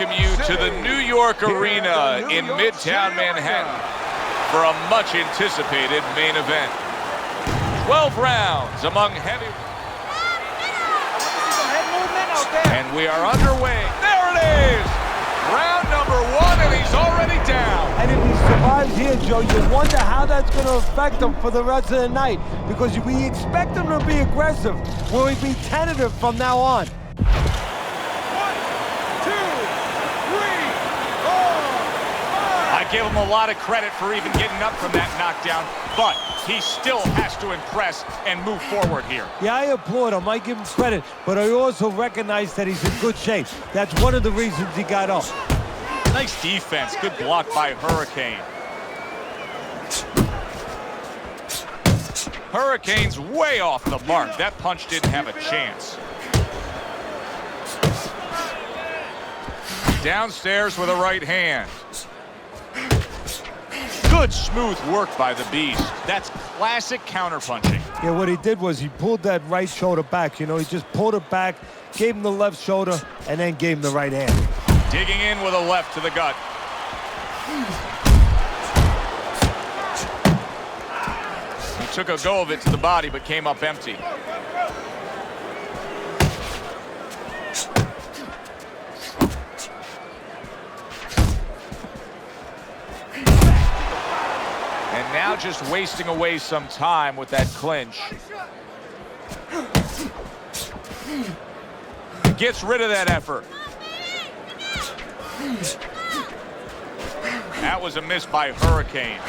welcome you to the New York Arena in Midtown Manhattan for a much-anticipated main event. 12 rounds among heavyweights. And we are underway. There it is! Round number 1, and he's already down. And if he survives here, Joe, you wonder how that's going to affect him for the rest of the night. Because we expect him to be aggressive. Will he be tentative from now on? I give him a lot of credit for even getting up from that knockdown, but he still has to impress and move forward here. Yeah, I applaud him. I give him credit, but I also recognize that he's in good shape. That's one of the reasons he got up. Nice defense. Good block by Hurricane. Hurricane's way off the mark. That punch didn't have a chance. Downstairs with a right hand. Good smooth work by the Beast. That's classic counterpunching. Yeah, what he did was he pulled that right shoulder back. You know, he just pulled it back, gave him the left shoulder, and then gave him the right hand. Digging in with a left to the gut. He took a go of it to the body, but came up empty. And now just wasting away some time with that clinch. Gets rid of that effort. That was a miss by Hurricane.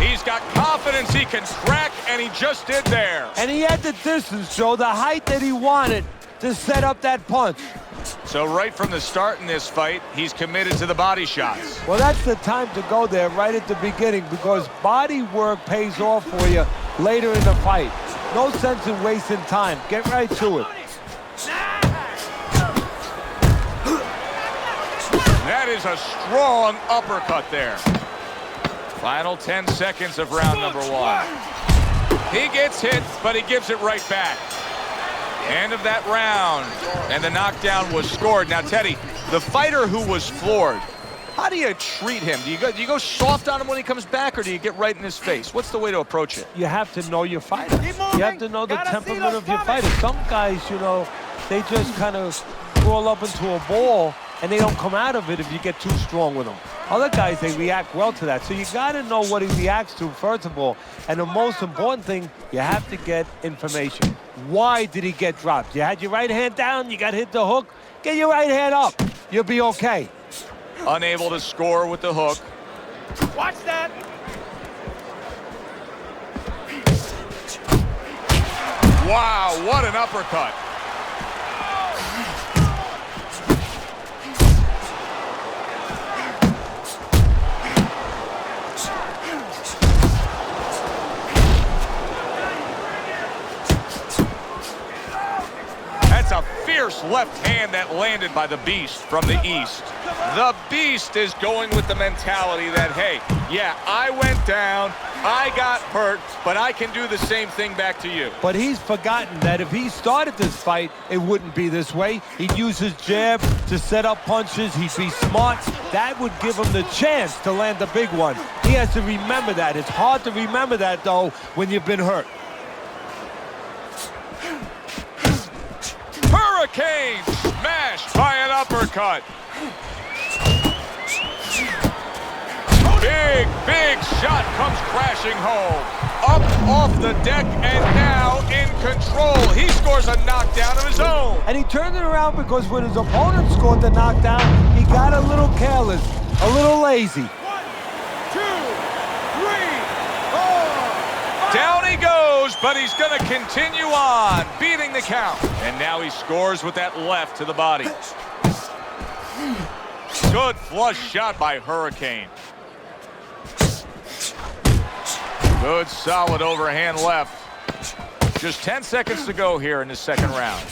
He's got confidence he can crack, and he just did there. And he had the distance, Joe, the height that he wanted to set up that punch. So right from the start in this fight, he's committed to the body shots. Well, that's the time to go there right at the beginning, because body work pays off for you later in the fight. No sense in wasting time. Get right to it. That is a strong uppercut there. Final 10 seconds of round number 1. He gets hit, but he gives it right back. End of that round, and the knockdown was scored. Now, Teddy, the fighter who was floored, how do you treat him? Do you go soft on him when he comes back, or do you get right in his face? What's the way to approach it? You have to know your fighter. You have to know the temperament of your fighter. Some guys, you know, they just kind of crawl up into a ball, and they don't come out of it if you get too strong with them. Other guys, they react well to that. So you got to know what he reacts to, first of all. And the most important thing, you have to get information. Why did he get dropped? You had your right hand down, you got hit the hook. Get your right hand up. You'll be okay. Unable to score with the hook. Watch that. Wow, what an uppercut. A fierce left hand that landed by the Beast from the East. The Beast is going with the mentality that, hey, yeah, I went down, I got hurt, but I can do the same thing back to you. But he's forgotten that if he started this fight, it wouldn't be this way. He'd use his jab to set up punches. He'd be smart. That would give him the chance to land the big one. He has to remember that. It's hard to remember that, though, when you've been hurt. Hurricane smashed by an uppercut. Big shot comes crashing home. Up off the deck and now in control. He scores a knockdown of his own. And he turned it around because when his opponent scored the knockdown, he got a little careless, a little lazy. 1, 2, 3, 4. Down he goes, but he's going to continue on, beating the count. And now he scores with that left to the body. Good flush shot by Hurricane. Good solid overhand left. Just 10 seconds to go here in the second round.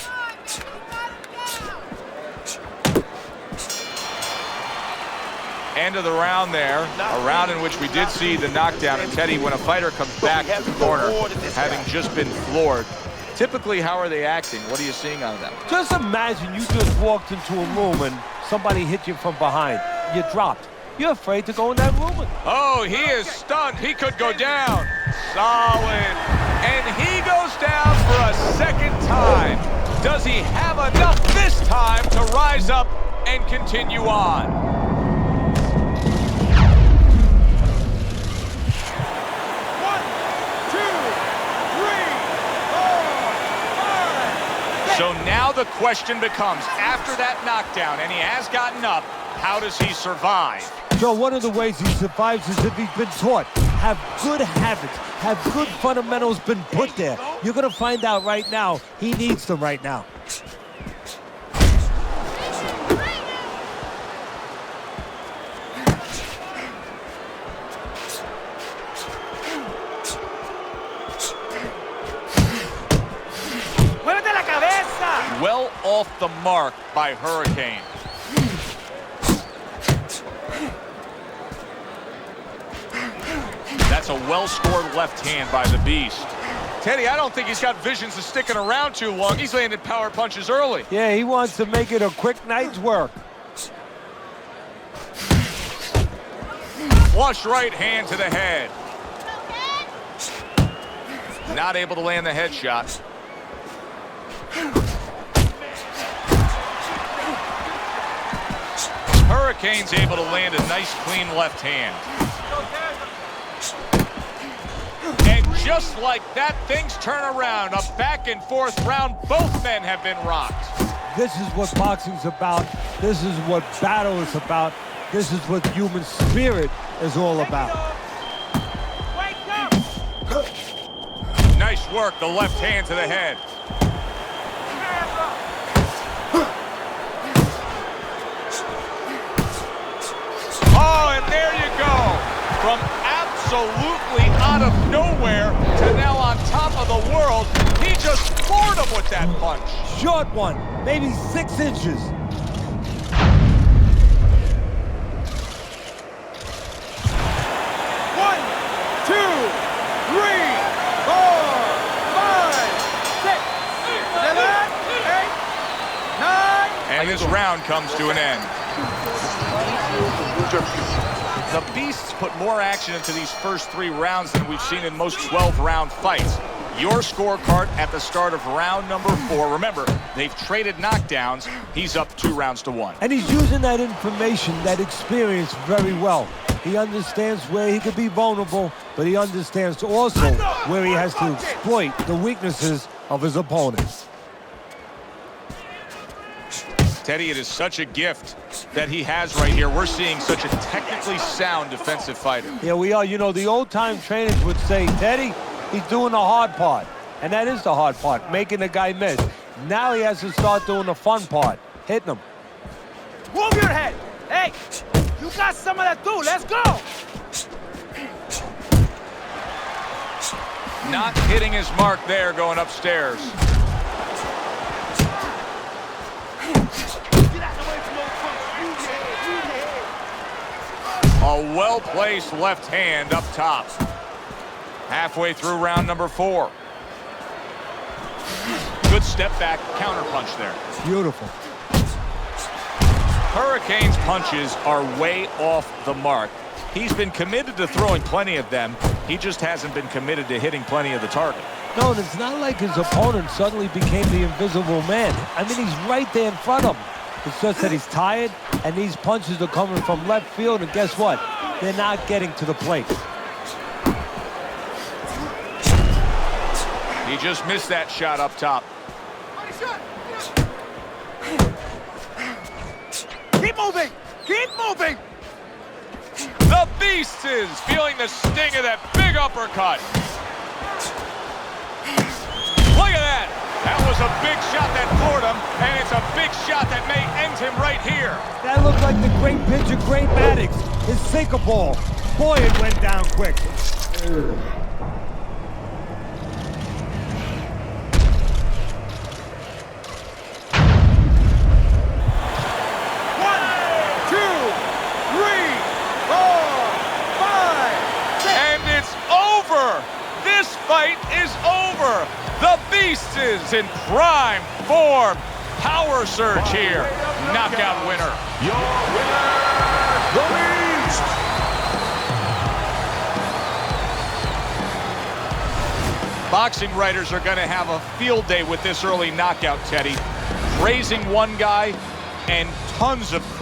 End of the round there, a round in which we did see the knockdown. And Teddy, when a fighter comes back to the corner, having just been floored, typically how are they acting? What are you seeing out of them? Just imagine you just walked into a room and somebody hit you from behind. You dropped. You're afraid to go in that room. Oh, he is stunned. He could go down. Solid. And he goes down for a second time. Does he have enough this time to rise up and continue on? So now the question becomes, after that knockdown, and he has gotten up, how does he survive? Joe, one of the ways he survives is if he's been taught. Have good habits, have good fundamentals been put there. You're going to find out right now, he needs them right now. Well off the mark by Hurricane. That's a well-scored left hand by the Beast. Teddy, I don't think he's got visions of sticking around too long. He's landed power punches early. Yeah, he wants to make it a quick night's work. Flush right hand to the head. Not able to land the headshot. Hurricane's able to land a nice, clean left hand. And just like that, things turn around. A back-and-forth round. Both men have been rocked. This is what boxing's about. This is what battle is about. This is what human spirit is all about. Nice work, the left hand to the head. Oh, and there you go. From absolutely out of nowhere to now on top of the world, he just floored him with that punch. Short one, maybe 6 inches. One, two, three, 4, 5, 6, 7, 8, 9. And this round comes to an end. The Beasts put more action into these first 3 rounds than we've seen in most 12-round fights. Your scorecard at the start of round number 4. Remember, they've traded knockdowns. He's up 2 rounds to 1. And he's using that information, that experience very well. He understands where he could be vulnerable, but he understands also where he has to exploit the weaknesses of his opponents. Teddy, it is such a gift that he has right here. We're seeing such a technically sound defensive fighter. Yeah, we are. You know, the old-time trainers would say, Teddy, he's doing the hard part. And that is the hard part, making the guy miss. Now he has to start doing the fun part, hitting him. Move your head. Hey, you got some of that too. Let's go. Not hitting his mark there going upstairs. A well-placed left hand up top. Halfway through round number 4. Good step back counter punch there. Beautiful. Hurricane's punches are way off the mark. He's been committed to throwing plenty of them. He just hasn't been committed to hitting plenty of the target. No, and it's not like his opponent suddenly became the invisible man. I mean, he's right there in front of him. It's just that he's tired, and these punches are coming from left field, and guess what? They're not getting to the plate. He just missed that shot up top. Keep moving. Keep moving. The Beast is feeling the sting of that big uppercut. Look at that. That was a big shot that floored him, and it's a big shot that may end him right here. That looked like the great pitcher, Great Maddox, his sinker ball. Boy, it went down quick. Fight is over. The Beast is in prime form. Power surge here. knockout winner. Your winner, the Beast. Boxing writers are going to have a field day with this early knockout, Teddy. Praising one guy and tons of